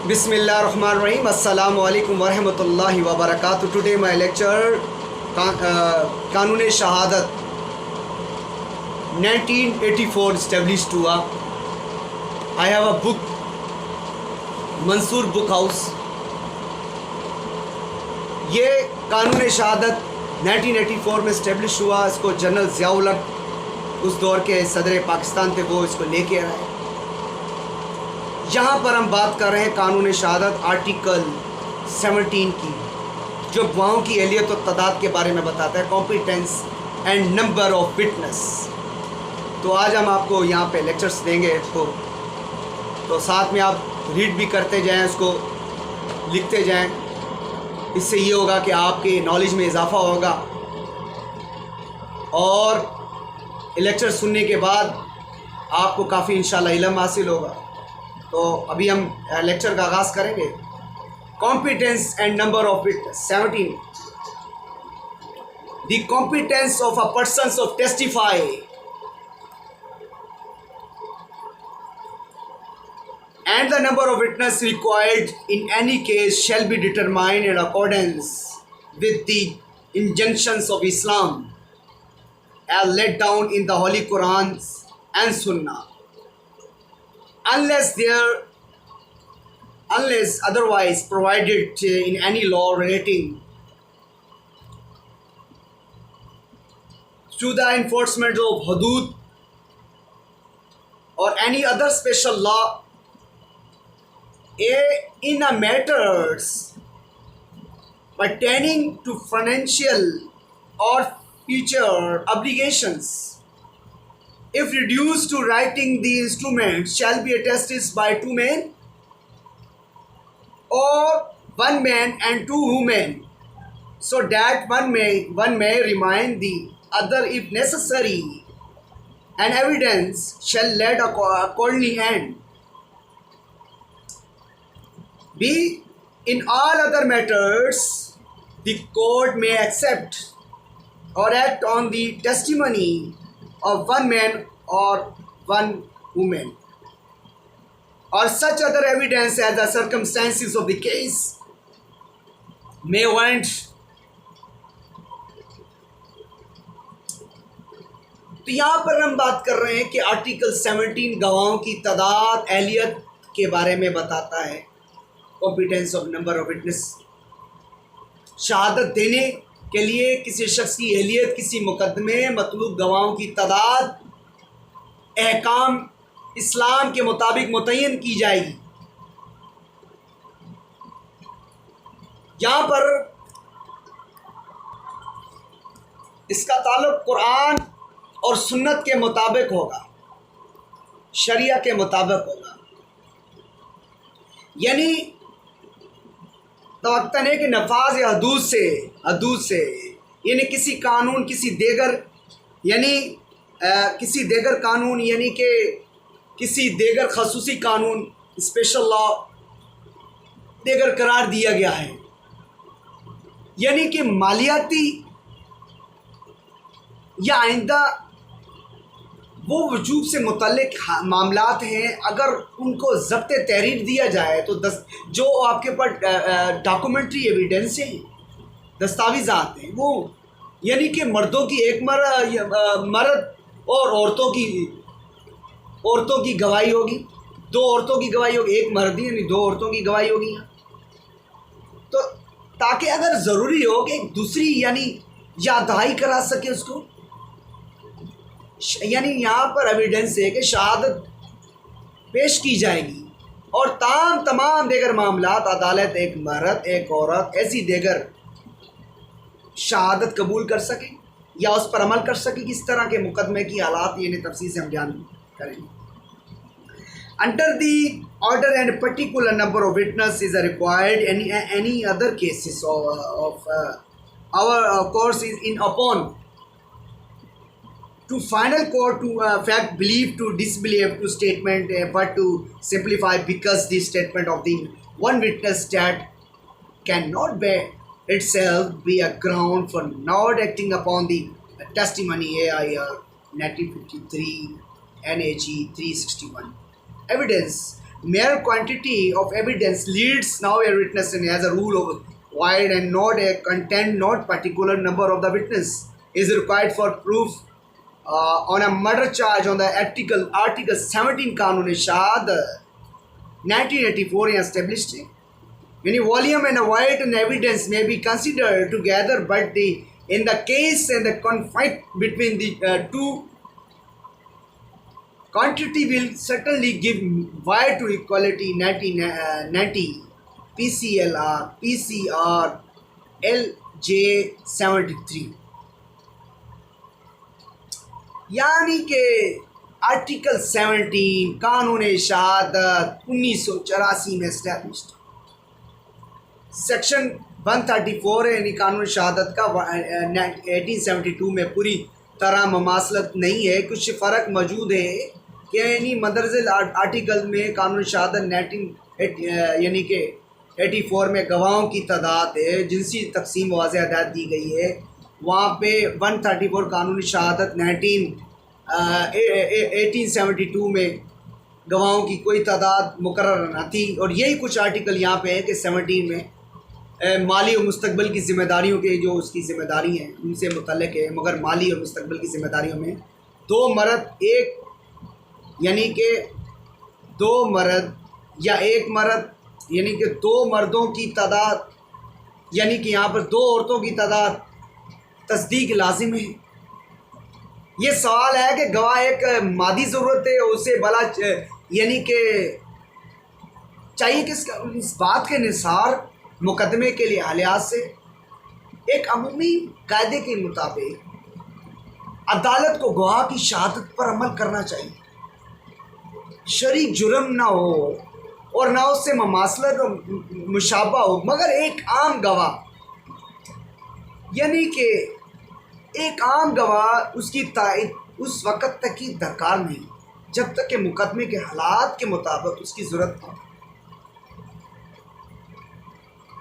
بسم اللہ الرحمن الرحیم. السلام علیکم ورحمۃ اللہ وبرکاتہ. ٹوڈے مائی لیکچر قانون شہادت 1984 established ہوا. I have a book, Mansoor book house. یہ قانون شہادت 1984 میں اسٹیبلش ہوا. اس کو جنرل ضیاء الحق اس دور کے صدر پاکستان تھے, وہ اس کو لے کے آئے. یہاں پر ہم بات کر رہے ہیں قانون شہادت آرٹیکل 17 کی, جو گواہوں کی اہلیت و تعداد کے بارے میں بتاتا ہے, competence and number of witness. تو آج ہم آپ کو یہاں پہ لیکچرز دیں گے, تو ساتھ میں آپ ریڈ بھی کرتے جائیں, اس کو لکھتے جائیں. اس سے یہ ہوگا کہ آپ کے نالج میں اضافہ ہوگا, اور لیکچر سننے کے بعد آپ کو کافی انشاءاللہ علم حاصل ہوگا. تو ابھی ہم لیکچر کا آغاز کریں گے. Competence and number of witness 17. The competence of a person's of testify and the number of witnesses required in any case shall be determined in accordance with the injunctions of Islam as laid down in the Holy Quran and Sunnah, unless otherwise provided in any law relating to the enforcement of hudud or any other special law in a matters pertaining to financial or future obligations. If reduced to writing, the instrument shall be attested by 2 men or 1 man and 2 women, so that one may remind the other if necessary, and evidence shall let accordingly end. B. In all other matters, the court may accept or act on the testimony of 1 man or 1 woman, or such other evidence as the circumstances of the case may warrant. تو یہاں پر ہم بات کر رہے ہیں کہ article 17 گواہوں کی تعداد, اہلیت کے بارے میں بتاتا ہے. Competence of number of witness, شہادت دینے کے لیے کسی شخص کی اہلیت, کسی مقدمے مطلوب گواہوں کی تعداد احکام اسلام کے مطابق متعین کی جائے گی. یہاں پر اس کا تعلق قرآن اور سنت کے مطابق ہوگا, شریعہ کے مطابق ہوگا. یعنی توقع ہے کہ نفاذ یا حدود سے یعنی کسی قانون, کسی دیگر قانون, یعنی کہ کسی دیگر خصوصی قانون, اسپیشل لا دیگر قرار دیا گیا ہے. یعنی کہ مالیاتی یا آئندہ وہ وجوب سے متعلق معاملات ہیں, اگر ان کو ضبط تحریر دیا جائے تو جو آپ کے پاس ڈاکومنٹری ایویڈنس ہیں, دستاویزات ہیں, وہ یعنی کہ مردوں کی ایک مرد اور عورتوں کی گواہی ہوگی, 2 عورتوں کی گواہی ہوگی, ایک مرد یعنی 2 عورتوں کی گواہی ہوگی. تو تاکہ اگر ضروری ہو کہ ایک دوسری یعنی یا دہائی کرا سکے اس کو, یعنی یہاں پر ایویڈنس ہے کہ شہادت پیش کی جائے گی, اور تمام دیگر معاملات عدالت ایک مرد ایک عورت ایسی دیگر شہادت قبول کر سکے یا اس پر عمل کر سکے. کس طرح کے مقدمے کی حالات یعنی تفصیل سے ہم بیان کریں گے. Under the order and particular number of witness is required any other cases of our course is in upon to final court to fact believe to disbelieve to statement, but to simplify, because the statement of the one witness that cannot by itself be a ground for not acting upon the testimony. AIR 1953 NAG 361. Evidence mere quantity of evidence leads now a witness in as a rule of wide and not a content, not particular number of the witness is required for proof on a murder charge on the article 17 Kanun Shahad 1984 established. Any volume and a weight and evidence may be considered together, but in the case and the conflict between the two, quantity will certainly give way to equality. 1990 PCR LJ 73. यानी कि article 17 कानून शहादत 1984 में established, section 134 है, यानी कानून शहादत का 1872 में पूरी तरह ममासलत नहीं है। कुछ फ़र्क मौजूद है कि यानी मदरज़ आर्टिकल में कानून शहादत 19 यानी कि 84 में गवाहों की तादाद है, जिनसी तकसीम वाज़ हदायत दी गई है। वहाँ पे 134 कानून शहादत 1872 में गवाहों की कोई तादाद मुकर्रर न थी। और यही कुछ आर्टिकल यहाँ पे है कि 17 में माली और मुस्तकबिल की ज़िम्मेदारियों के जो उसकी ज़िम्मेदारी हैं उनसे मुतल्लिक़ है, मगर माली और मुस्तकबिल की ज़िम्मेदारियों में दो मर्द एक यानी कि दो मर्द या एक मर्द यानी कि दो मर्दों की तादाद यानी कि यहाँ पर दो औरतों की तादाद तस्दीक लाजिम है। ये सवाल है कि गवाह एक मादी ज़रूरत है उसे भला यानी कि चाहिए किसका इस बात के निसार मुकदमे के लिहाज से एक अमूमी कायदे के मुताबिक अदालत को गवाह की शहादत पर अमल करना चाहिए। शरीक जुर्म ना हो और ना उससे ममासलत और मुशाबा हो, मगर एक आम गवाह यानी कि एक आम गवाह उसकी तायद उस वक़्त तक की दरकार नहीं जब तक कि मुकदमे के हालात के मुताबिक उसकी ज़रूरत हो।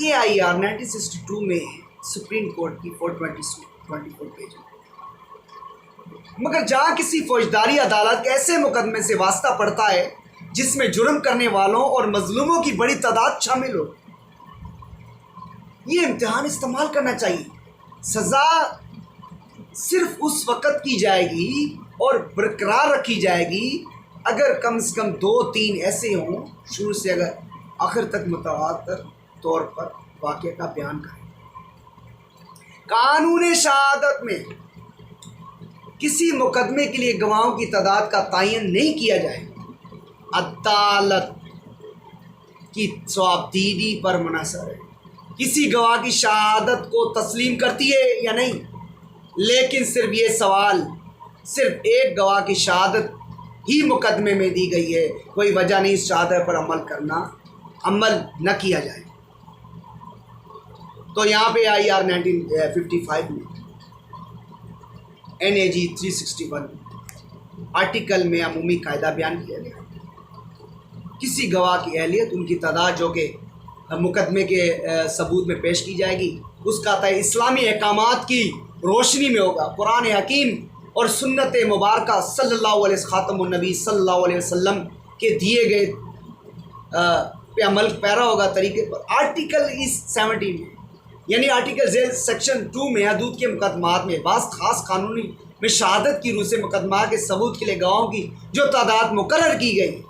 AIR 1962 में सुप्रीम कोर्ट की 424 पेज, मगर जहाँ किसी फौजदारी अदालत ऐसे मुकदमे से वास्ता पड़ता है जिसमें जुर्म करने वालों और मजलूमों की बड़ी तादाद शामिल हो, ये इम्तिहान इस्तेमाल करना चाहिए। सज़ा सिर्फ उस वक़्त की जाएगी और बरकरार रखी जाएगी अगर कम से कम 2-3 ऐसे हों शुरू से अगर आखिर तक मुतवातर तौर पर वाक़े का बयान करें। कानून शहादत में किसी मुकदमे के लिए गवाहों की तादाद का तयन नहीं किया जाएगा। अदालत की सवाबदीदी पर मुनहसर है किसी गवाह की शहादत को तस्लीम करती है या नहीं, लेकिन सिर्फ ये सवाल सिर्फ एक गवाह की शहादत ही मुकदमे में दी गई है, कोई वजह नहीं इस शहादत पर अमल न किया जाए। तो यहाँ पे IR 1955 में NAG 361 आर्टिकल में अमूमी कायदा बयान किया गया। किसी गवाह की अहलियत उनकी तादाद जो कि मुकदमे के सबूत में पेश की जाएगी उसका तय इस्लामी अहकामात की रोशनी में होगा। कुरान हकीम और सुन्नत मुबारक सल्लल्लाहु अलैहि ख़ातमुन नबी सल्लल्लाहु अलैहि वसल्लम के दिए गए पे अमल पैरा होगा तरीके पर। आर्टिकल इस 17 में यानी आर्टिकल सेक्शन 2 में हदूद के मुकदमात में बास खास कानूनी में शहादत की रूह से मुकदमा के सबूत के लिए गवाहों की जो तादाद मुकर्रर की गई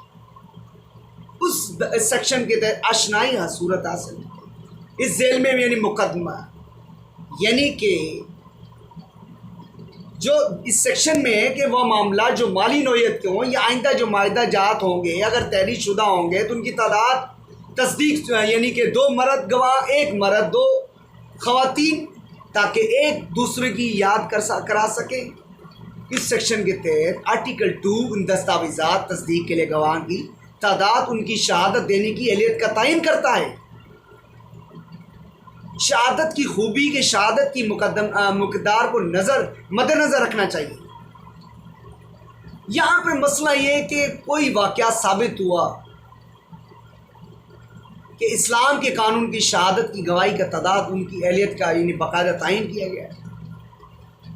उस सेक्शन के तहत आशनाई सूरत हासिल इस जेल में यानी मुकदमा यानी कि जो इस सेक्शन में है कि वह मामला जो माली नौयत के हों या आइंदा जो मायदा जात होंगे अगर तहरीर शुदा होंगे तो उनकी तादाद तस्दीक यानी कि 2 मर्द गवाह 1 मर्द 2 ख़वातीन ताकि एक दूसरे की याद करा सकें। इस सेक्शन के तहत आर्टिकल 2 उन दस्तावेज़ात तस्दीक के लिए गवाह की तादाद उनकी शहादत देने की अहलियत का तयन करता है। शहादत की खूबी के शहादत की मुकदार को मद्देनज़र रखना चाहिए। यहाँ पर मसला ये कि कोई वाक़या साबित हुआ कि इस्लाम के कानून की शहादत की गवाही का तादाद उनकी अहलियत का यानी बाकायदा तयन किया गया है,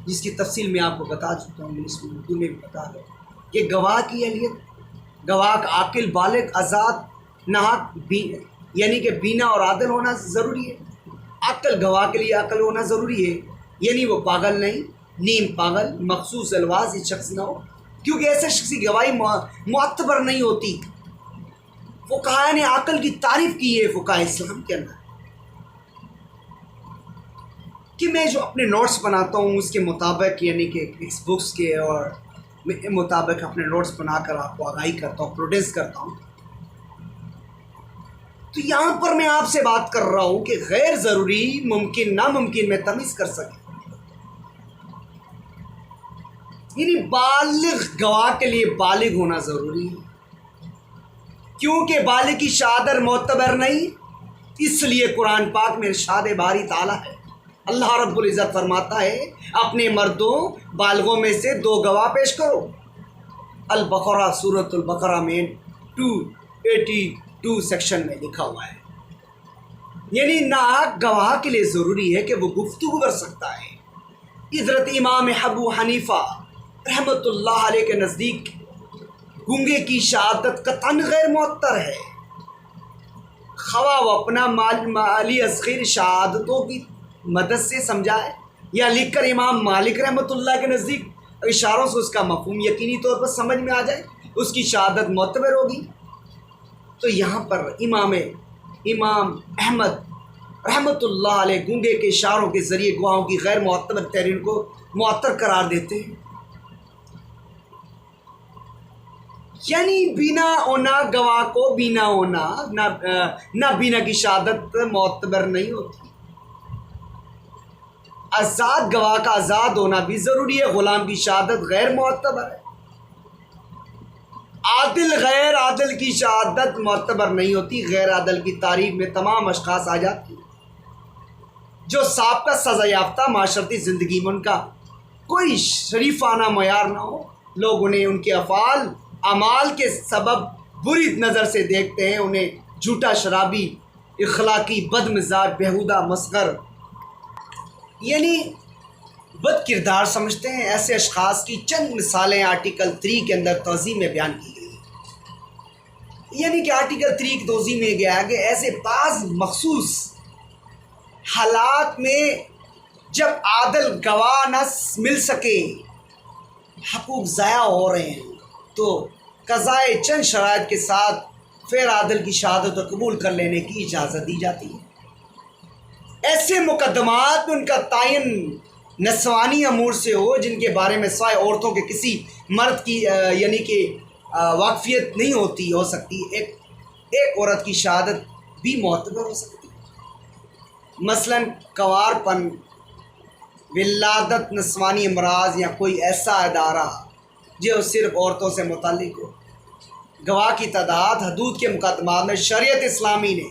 जिसकी तफसील मैं आपको बता चुका हूँ, इंग्लिश में उर्दू में भी बता दूँ कि गवाह की अहलियत गवाह का आकिल बालिग आज़ाद नाहक यानी कि बीना और आदल होना ज़रूरी है। अक्ल गवाह के लिए अक्ल होना ज़रूरी है, यानी वो पागल नहीं, नीम पागल मखसूस अलवाज ये शख्स ना हो, क्योंकि ऐसे शख्स की गवाही मुअतबर नहीं होती। फुक़हा ने अक्ल की तारीफ़ की है फुक़हा इस्लाम के अंदर कि मैं जो अपने नोट्स बनाता हूँ उसके मुताबिक, यानी कि इस बुक्स के और मुताबिक अपने नोट्स बनाकर आपको आगाही करता हूँ, प्रोड्यूस करता हूँ। तो यहाँ पर मैं आपसे बात कर रहा हूँ कि गैर ज़रूरी मुमकिन नामुमकिन में तमीज़ कर सके, यानी बालिग गवाह के लिए बालिग होना ज़रूरी है, क्योंकि बालिग की शहादत मोतबर नहीं, इसलिए कुरान पाक में इरशाद बारी ताला है, अल्लाह रब्बुल इज़्ज़त फरमाता है अपने मर्दों बालिगों में से 2 गवाह पेश करो। अल बकरा सूरतुल बकरा में 282 सेक्शन में लिखा हुआ है। यानी नाहक गवाह के लिए ज़रूरी है कि वो गुफ्तगू कर सकता है। हज़रत इमाम अबू हनीफ़ा रहमतुल्लाह अलैह के नज़दीक गूंगे की शहादत कतन गैर मुअत्तर है, खवा वो अपना माली असग़ीर शहादतों की मदद से समझाए या लिख कर इमाम मालिक रहमतुल्लाह के नज़दीक इशारों से उसका मफ़हूम यकीनी तौर पर समझ में आ जाए, उसकी शहादत मुअत्तर होगी। तो यहाँ पर इमाम अहमद रहमतुल्लाह अलैह गूंगे के इशारों के ज़रिए गवाहों की गैर मुअत्तर तहरीर को मुअत्तर करार देते हैं, यानी बिना होना गवाह को बिना होना ना बिना की शहादत मुअत्तर नहीं होती। आज़ाद गवाह का आज़ाद होना भी ज़रूरी है, ग़ुलाम की शहादत गैर मुअत्तर है। आदिल गैर आदिल की शहादत मुअत्तर नहीं होती, गैर आदिल की तारीफ में तमाम अशख़ास आ जाती हैं जो साबका सज़ा याफ्ता माशरती ज़िंदगी में उनका कोई शरीफाना मयार ना हो, लोग उन्हें उनके अफ़ाल अमाल के सबब बुरी नज़र से देखते हैं, उन्हें झूठा शराबी इखलाकी बदमिजाज बेहुदा मस्खर यानी बद किरदार समझते हैं। ऐसे अशख़ास की चंद मिसालें आर्टिकल 3 के अंदर तौज़ीह में बयान की गई, यानी कि आर्टिकल 3 की तौज़ीह में गया है कि ऐसे बाज़ मखसूस हालात में जब आदल गवाह न मिल सके, हकूक़ ज़ाया हो रहे हैं, तो क़ज़ाए चंद शराइत के साथ फिर आदल की शहादत को कबूल कर लेने की इजाज़त दी जाती है। ऐसे मुकदमात में उनका तायन नस्वानी अमूर से हो जिनके बारे में सिवाय औरतों के किसी मर्द की यानी कि वाकफियत नहीं हो सकती, एक औरत की शहादत भी मुअत्तर हो सकती है। मसलन कवारपन, विलादत, नस्वानी अमराज या कोई ऐसा अदारा जो सिर्फ औरतों से मुताल्लिक़ हो। गवाह की तादाद हदूद के मुकदमात में शरीयत इस्लामी ने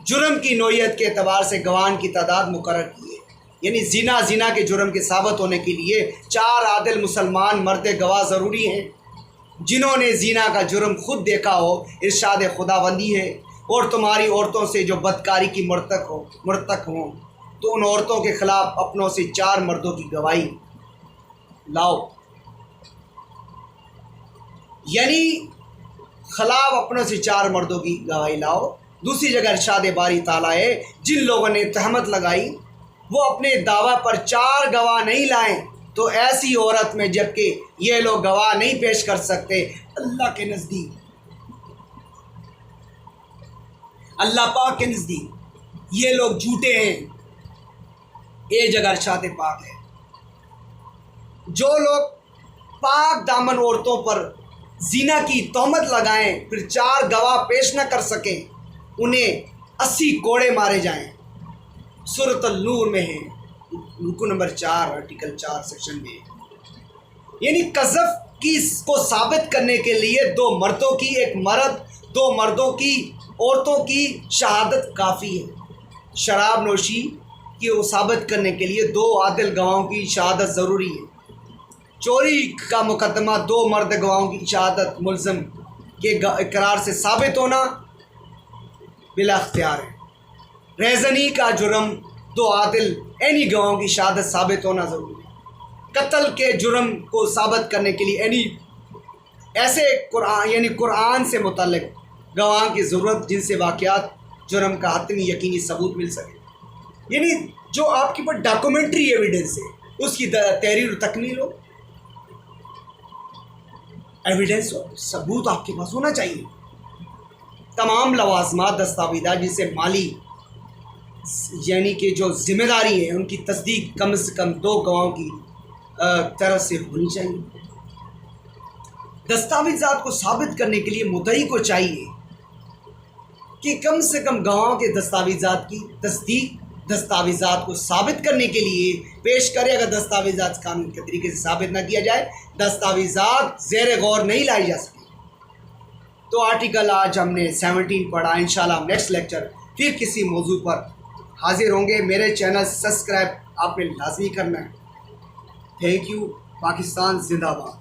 जुर्म की नोयत के एतबार से गवाह की तादाद मुकर्रर की है, यानी ज़िना के जुर्म के साबित होने के लिए 4 आदिल मुसलमान मर्द गवाह ज़रूरी हैं जिन्होंने ज़िना का जुर्म खुद देखा हो। इरशाद खुदाबंदी है, और तुम्हारी औरतों से जो बदकारी की मुर्तक हों तो उन औरतों के ख़िलाफ़ अपनों से 4 मर्दों की गवाही लाओ, यानी खिलाफ अपनों से 4 मर्दों की गवाही लाओ। दूसरी जगह इरशाद बारी ताला है, जिन लोगों ने तहमत लगाई वो अपने दावा पर 4 गवाह नहीं लाएं तो ऐसी औरत में, जबकि ये लोग गवाह नहीं पेश कर सकते, अल्लाह के नज़दीक, अल्लाह पाक के नज़दीक ये लोग झूठे हैं। ये जगह इरशाद पाक है, जो लोग पाक दामन औरतों पर ज़िना की तोहमत लगाएं फिर 4 गवाह पेश न कर सकें, उन्हें 80 कोड़े मारे जाएं। सूरत अन-नूर में है, रुकू नंबर 4 आर्टिकल 4 सेक्शन में, यानी कज़फ़ की को साबित करने के लिए 2 मर्दों की, एक मर्द 2 मर्दों की, औरतों की शहादत काफ़ी है। शराब नोशी की वो साबित करने के लिए 2 आदिल गवाहों की शहादत ज़रूरी है। चोरी का मुकदमा 2 मर्द गवाहों की शहादत मुल्ज़म के इकरार से साबित होना बिला अख्तियार है। रेज़नी का जुर्म 2 आदिल ऐनी गवाहों की शहादत साबित होना ज़रूरी है। कत्ल के जुर्म को साबित करने के लिए ऐनी ऐसे कुरान यानी कुरान से मुतल्लिक़ گواہ کی ضرورت جن سے واقعات جرم کا حتمی یقینی ثبوت مل سکے، یعنی جو آپ کے پاس ڈاکومنٹری ایویڈنس ہے اس کی تحریر و تکمیل ہو، ایویڈنس ہو، ثبوت آپ کے پاس ہونا چاہیے۔ تمام لوازمات دستاویزات جن سے مالی یعنی کہ جو ذمہ داری ہے ان کی تصدیق کم سے کم 2 گواہوں کی طرف سے ہونی چاہیے۔ دستاویزات کو ثابت کرنے کے لیے مدعی کو چاہیے کہ کم سے کم گواہوں کے دستاویزات کی تصدیق دستاویزات کو ثابت کرنے کے لیے پیش کرے۔ اگر دستاویزات قانون کے طریقے سے ثابت نہ کیا جائے، دستاویزات زیر غور نہیں لائی جا سکے۔ تو آرٹیکل آج ہم نے 17 پڑھا۔ انشاءاللہ ہم نیکسٹ لیکچر پھر کسی موضوع پر حاضر ہوں گے۔ میرے چینل سبسکرائب آپ نے لازمی کرنا ہے۔ Thank you. پاکستان زندہ باد۔